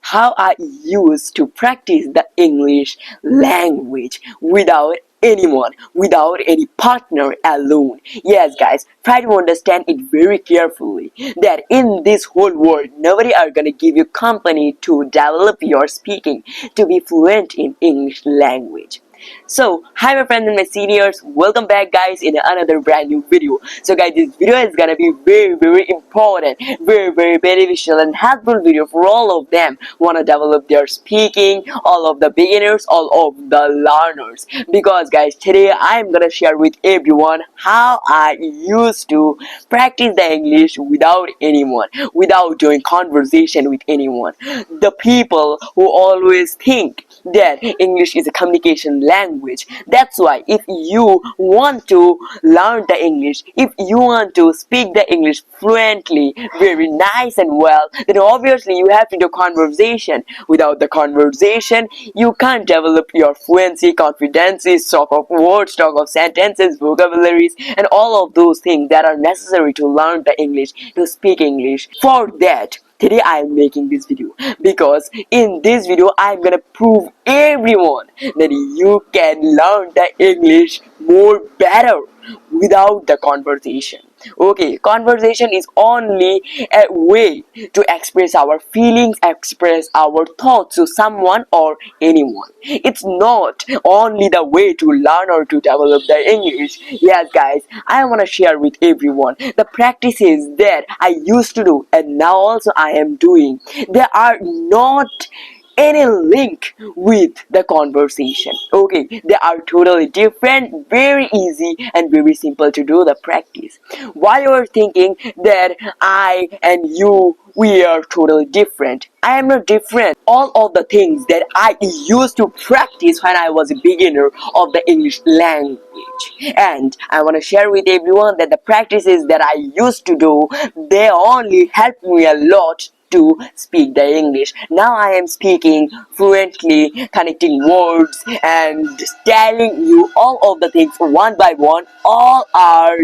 how I used to practice the English language without anyone, without any partner, alone. Yes guys, try to understand it very carefully that in this whole world nobody are gonna give you company to develop your speaking to be fluent in English language. So hi my friends and my seniors, welcome back guys in another brand new video. So guys, this video is gonna be very important, very beneficial and helpful video for all of them wanna develop their speaking, all of the beginners, all of the learners. Because guys, today I'm gonna share with everyone how I used to practice the English without anyone, without doing conversation with anyone. The people who always think that English is a communication language. That's why if you want to learn the English, if you want to speak the English fluently, very nice and well, then obviously you have to do conversation. Without the conversation, you can't develop your fluency, confidence, stock of words, stock of sentences, vocabularies, and all of those things that are necessary to learn the English, to speak English. For that, today I am making this video because in this video I'm gonna prove everyone that you can learn the English more better without the conversation. Okay, conversation is only a way to express our feelings, express our thoughts to someone or anyone. It's not only the way to learn or to develop the English. Yes guys, I want to share with everyone the practices that I used to do and now also I am doing. They are not any link with the conversation. Okay, they are totally different, very easy and very simple to do the practice. While you're thinking that I and you, we are totally different, I am not different. All of the things that I used to practice when I was a beginner of the English language, and I want to share with everyone that the practices that I used to do, they only helped me a lot to speak the English. Now I am speaking fluently, connecting words and telling you all of the things one by one. All are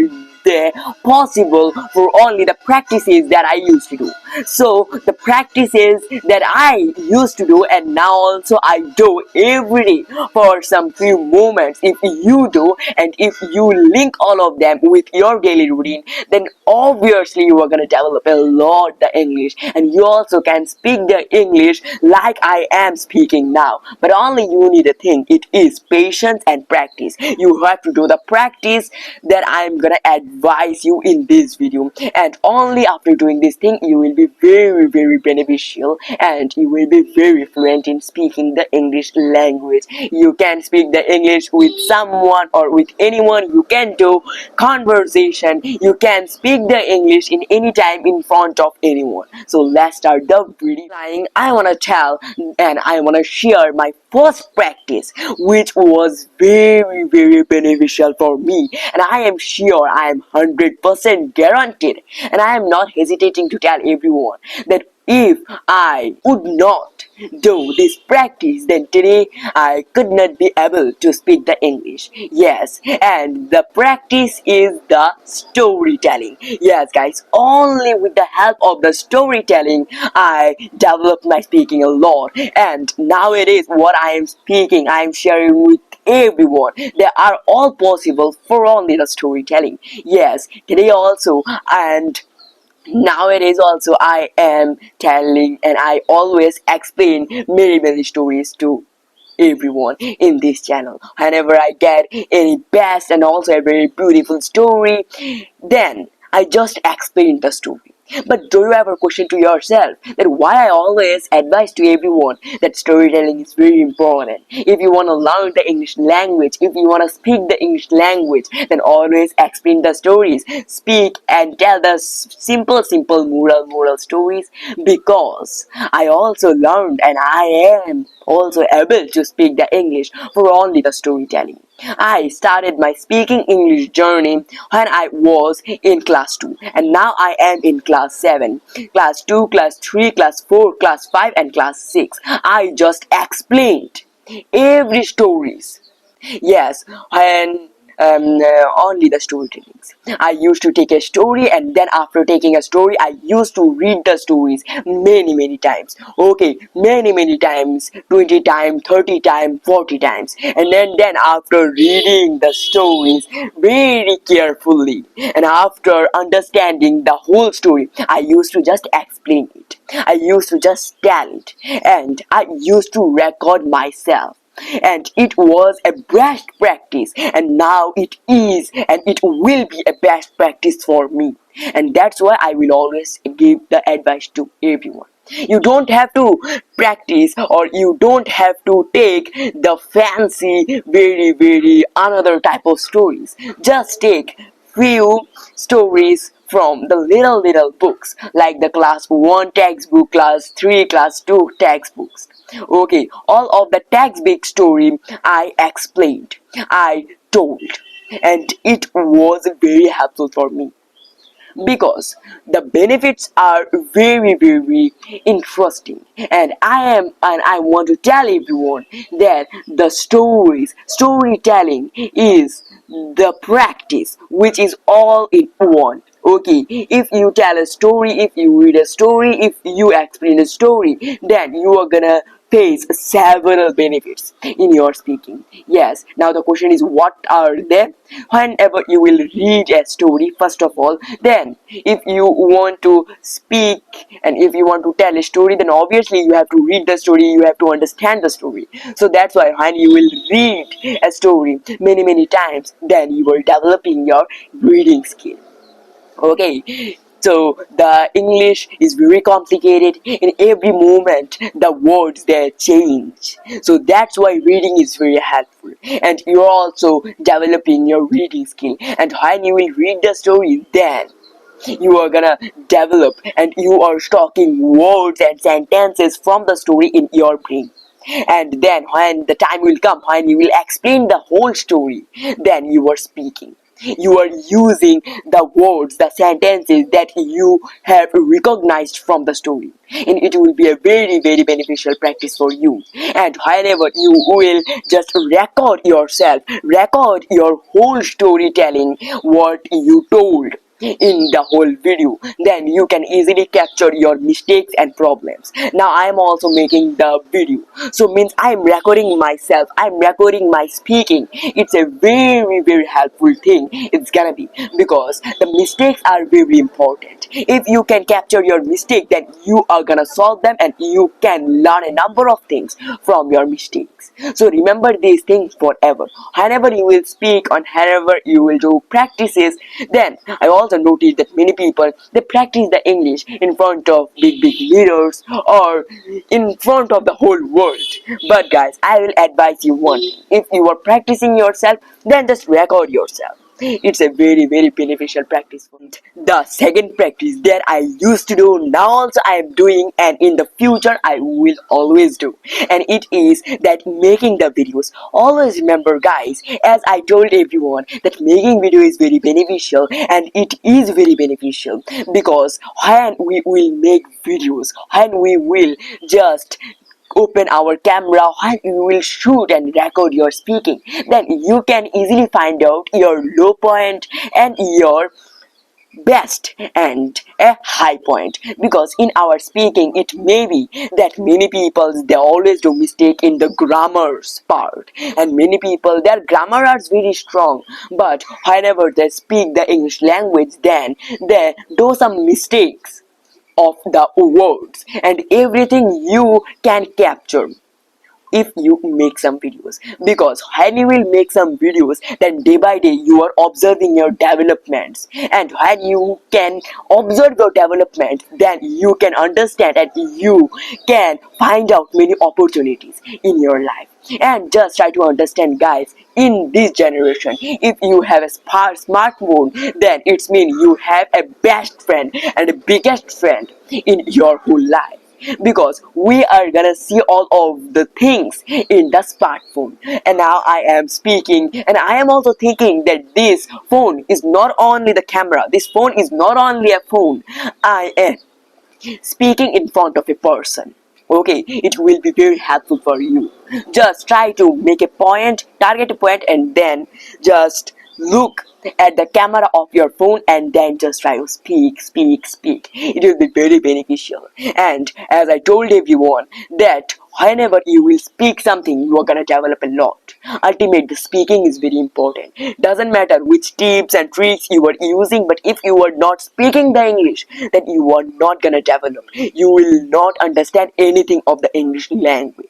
there possible for only the practices that I used to do. So the practices that I used to do and now also I do every day for some few moments, if you do and if you link all of them with your daily routine, then obviously you are gonna develop a lot the English and you also can speak the English like I am speaking now. But only you need a thing, it is patience and practice. You have to do the practice that I am gonna advise you in this video, and only after doing this thing you will be very beneficial and you will be very fluent in speaking the English language. You can speak the English with someone or with anyone. You can do conversation. You can speak the English in any time in front of anyone. So let's start the video. I want to tell and I want to share my first practice, which was very beneficial for me, and I am sure, I am 100% guaranteed, and I am not hesitating to tell everyone that if I would not do this practice, then today I could not be able to speak the English. Yes, and the practice is the storytelling. Yes guys, only with the help of the storytelling I developed my speaking a lot, and nowadays what I am speaking, I am sharing with everyone. They are all possible for only the storytelling. Yes, today also and nowadays also I am telling and I always explain many stories to everyone in this channel. Whenever I get any best and also a very beautiful story, then I just explain the story. But do you ever question to yourself that why I always advise to everyone that storytelling is very important? If you want to learn the English language, if you want to speak the English language, then always explain the stories. Speak and tell the simple moral stories, because I also learned and I am also able to speak the English for only the storytelling. I started my speaking English journey when I was in class 2, and now I am in class 7. Class 2, class 3, class 4, class 5 and class 6. I just explained every stories. Yes, when only the storytellings. I used to take a story, and then after taking a story, I used to read the stories many times. Okay, many times, 20 times, 30 times, 40 times. And then after reading the stories very carefully, and after understanding the whole story, I used to just explain it. I used to just tell it, and I used to record myself, and it was a best practice, and now it is, and it will be a best practice for me. And that's why I will always give the advice to everyone. You don't have to practice, or you don't have to take the fancy very another type of stories. Just take few stories from the little books, like the class 1 textbook, class 3, class 2 textbooks. Okay, all of the textbook story I explained, I told, and it was very helpful for me, because the benefits are very interesting. And I want to tell everyone that the storytelling is the practice which is all in one. Okay, if you tell a story, if you read a story, if you explain a story, then you are gonna face several benefits in your speaking. Yes, now the question is, what are they? Whenever you will read a story, first of all, then if you want to speak and if you want to tell a story, then obviously you have to read the story, you have to understand the story. So that's why when you will read a story many times, then you are developing your reading skill. Okay, so the English is very complicated. In every moment the words they change, so that's why reading is very helpful, and you're also developing your reading skill. And when you will read the story, then you are gonna develop, and you are stocking words and sentences from the story in your brain. And then when the time will come when you will explain the whole story, then you are speaking, you are using the words, the sentences that you have recognized from the story, and it will be a very beneficial practice for you. And whenever you will just record yourself, record your whole storytelling, what you told in the whole video, then you can easily capture your mistakes and problems. Now I am also making the video, so means I am recording myself, I am recording my speaking. It's a very helpful thing, it's gonna be, because the mistakes are very important. If you can capture your mistake, then you are gonna solve them, and you can learn a number of things from your mistakes. So remember these things forever. Whenever you will speak, or whenever you will do practices, then I also noticed that many people, they practice the English in front of big leaders, or in front of the whole world. But guys, I will advise you one thing. If you are practicing yourself, then just record yourself. It's a very beneficial practice for me. The second practice that I used to do, now also I am doing, and in the future I will always do, and it is that making the videos. Always remember guys, as I told everyone, that making video is very beneficial, and it is very beneficial, because when we will make videos, when we will just open our camera, while you will shoot and record your speaking, then you can easily find out your low point and your best and a high point. Because in our speaking, it may be that many people, they always do mistake in the grammar's part, and many people, their grammar is very strong, but whenever they speak the English language, then they do some mistakes of the words, and everything you can capture if you make some videos. Because when you will make some videos, then day by day you are observing your developments, and when you can observe your development, then you can understand, and you can find out many opportunities in your life. And just try to understand guys, in this generation, if you have a smartphone, then it's mean you have a best friend and a biggest friend in your whole life, because we are gonna see all of the things in the smartphone. And now I am speaking, and I am also thinking that this phone is not only the camera, this phone is not only a phone, I am speaking in front of a person. Okay, it will be very helpful for you. Just try to make a point, target a point, and then just look at the camera of your phone and then just try to speak. It will be very beneficial. And as I told everyone that whenever you will speak something, you are gonna develop a lot. Ultimately, speaking is very important. Doesn't matter which tips and tricks you are using, but if you are not speaking the English, then you are not gonna develop. You will not understand anything of the English language.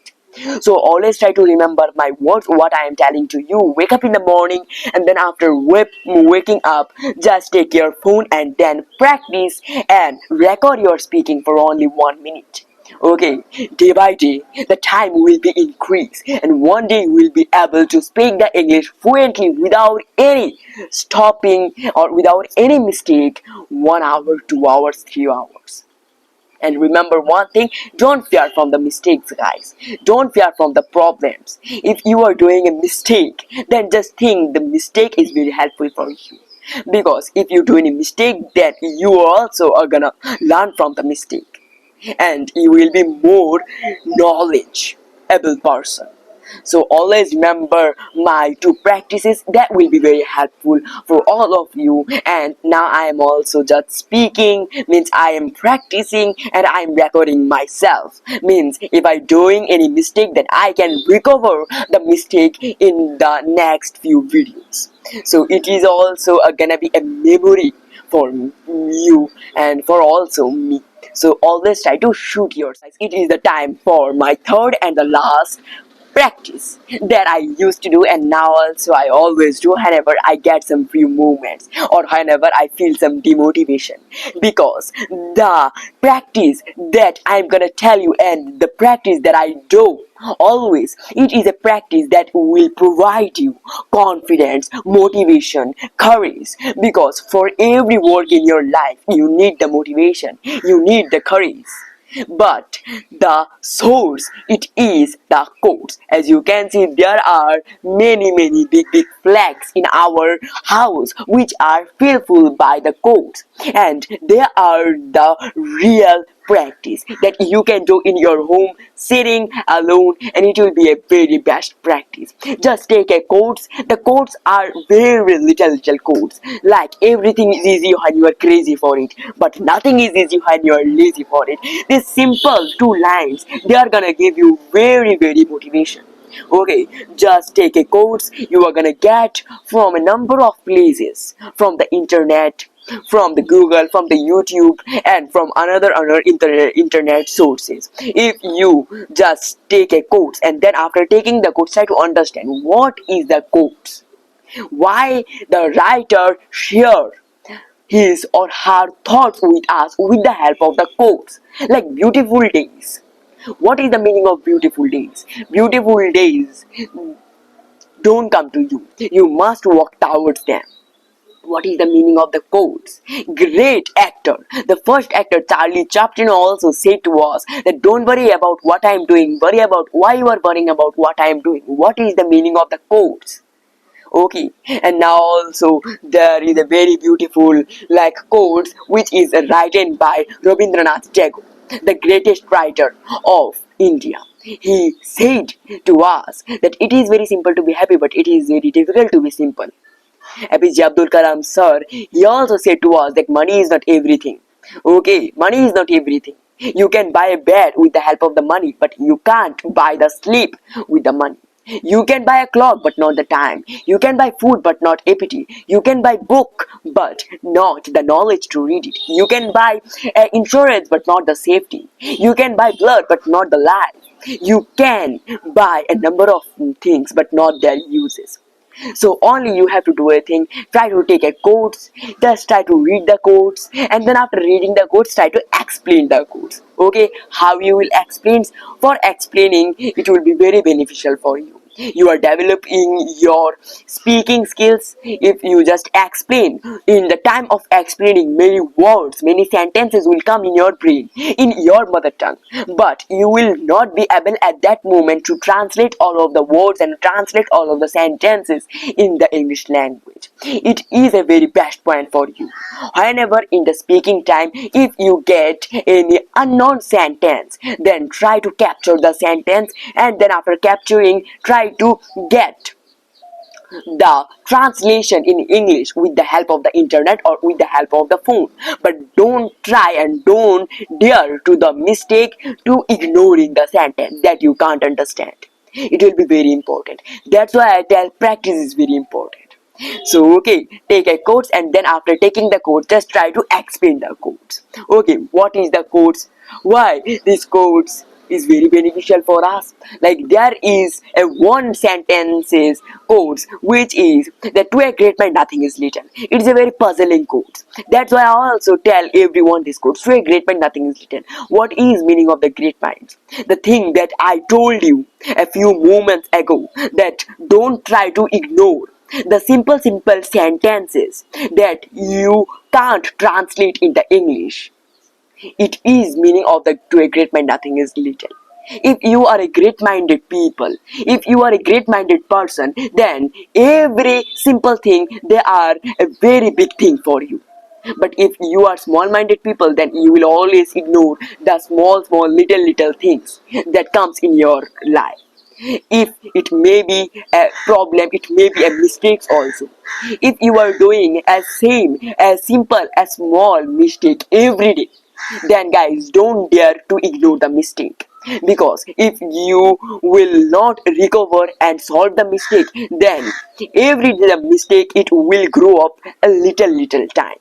So always try to remember my words, what I am telling to you. Wake up in the morning, and then after waking up, just take your phone and then practice and record your speaking for only 1 minute. Okay, day by day, the time will be increased, and one day you will be able to speak the English fluently without any stopping or without any mistake. 1 hour, 2 hours, 3 hours. And remember one thing, don't fear from the mistakes, guys. Don't fear from the problems. If you are doing a mistake, then just think the mistake is very helpful for you. Because if you do any mistake, then you also are gonna learn from the mistake. And you will be more knowledgeable person. So always remember my two practices, that will be very helpful for all of you. And now I am also just speaking, means I am practicing and I am recording myself, means if I doing any mistake, then I can recover the mistake in the next few videos. So it is also gonna be a memory for you and for also me. So always try to shoot yourself. It is the time for my third and the last practice that I used to do, and now also I always do whenever I get some few moments or whenever I feel some demotivation. Because the practice that I'm gonna tell you and the practice that I do always, it is a practice that will provide you confidence, motivation, courage. Because for every work in your life, you need the motivation, you need the courage. But the source, it is the codes. As you can see, there are many big flags in our house which are filled by the codes, and they are the real practice that you can do in your home sitting alone, and it will be a very best practice. Just take a codes. The codes are very little codes, like everything is easy when you are crazy for it, but nothing is easy when you are lazy for it. These simple two lines, they are gonna give you very motivation. Okay, just take a course you are gonna get from a number of places, from the internet, from the Google, from the YouTube, and from another internet sources. If you just take a course and then after taking the course, try to understand what is the course, why the writer share his or her thoughts with us with the help of the quotes, like beautiful days. What is the meaning of beautiful days? Beautiful days don't come to you, you must walk towards them. What is the meaning of the quotes? Great actor, the first actor Charlie Chaplin also said to us that don't worry about what I am doing, worry about why you are worrying about what I am doing. What is the meaning of the quotes? Okay, and now also there is a very beautiful like quote which is written by Rabindranath Tagore, the greatest writer of India. He said to us that it is very simple to be happy, but it is very difficult to be simple. APJ Abdul Kalam sir, he also said to us that money is not everything. Okay, money is not everything. You can buy a bed with the help of the money, but you can't buy the sleep with the money. You can buy a clock but not the time. You can buy food but not appetite. You can buy book but not the knowledge to read it. You can buy insurance but not the safety. You can buy blood but not the life. You can buy a number of things but not their uses. So only you have to do a thing, try to take a quotes, just try to read the quotes, and then after reading the quotes, try to explain the quotes. Okay, how you will explain? For explaining, it will be very beneficial for you. You are developing your speaking skills if you just explain. In the time of explaining, many words, many sentences will come in your brain in your mother tongue, but you will not be able at that moment to translate all of the words and translate all of the sentences in the English language. It is a very best point for you. Whenever in the speaking time, if you get any unknown sentence, then try to capture the sentence, and then after capturing, try to get the translation in English with the help of the internet or with the help of the phone. But don't try and don't dare to the mistake to ignoring the sentence that you can't understand. It will be very important. That's why I tell practice is very important. So okay, take a quotes, and then after taking the quotes, just try to explain the quotes. Okay, what is the quotes? Why these quotes is very beneficial for us? Like there is a one sentences quotes which is that to a great mind nothing is little. It is a very puzzling quote. That's why I also tell everyone this quote: to a great mind nothing is little. What is meaning of the great minds? The thing that I told you a few moments ago, that don't try to ignore the simple sentences that you can't translate into English. It is meaning of the to a great mind nothing is little. If you are a great minded people, if you are a great minded person, then every simple thing they are a very big thing for you. But if you are small minded people, then you will always ignore the small little things that comes in your life. If it may be a problem, it may be a mistakes also. If you are doing as same as simple as small mistake every day, then guys don't dare to ignore the mistake, because if you will not recover and solve the mistake, then every day the mistake it will grow up a little time.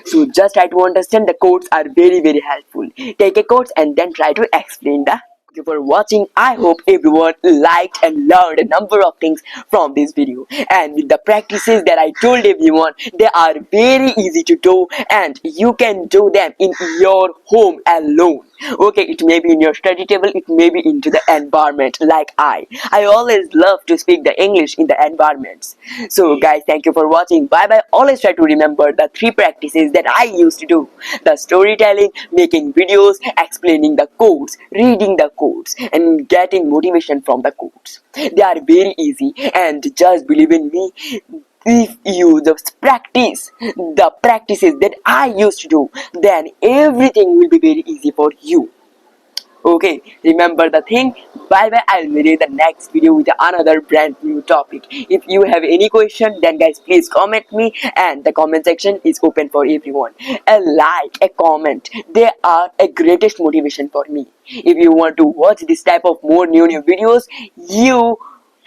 So just try to understand the codes are very helpful. Take a course and then try to explain the. Thank you for watching. I hope everyone liked and learned a number of things from this video. And with the practices that I told everyone, they are very easy to do and you can do them in your home alone. Okay, it may be in your study table, it may be into the environment like I always love to speak the English in the environments. So guys, thank you for watching. Bye bye. Always try to remember the three practices that I used to do: the storytelling, making videos, explaining the codes, reading the codes, and getting motivation from the codes. They are very easy, and just believe in me, if you just practice the practices that I used to do, then everything will be very easy for you. Okay, remember the thing. Bye bye. I'll meet you in the next video with another brand new topic. If you have any question, then guys please comment me, and the comment section is open for everyone. A like, a comment, they are a greatest motivation for me. If you want to watch this type of more new videos, you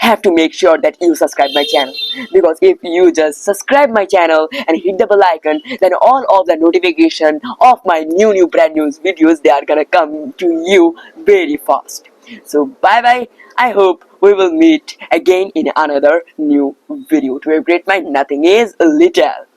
have to make sure that you subscribe my channel, because if you just subscribe my channel and hit the bell icon, then all of the notification of my new brand new videos, they are gonna come to you very fast. So bye bye. I hope we will meet again in another new video. To a great mind nothing is little.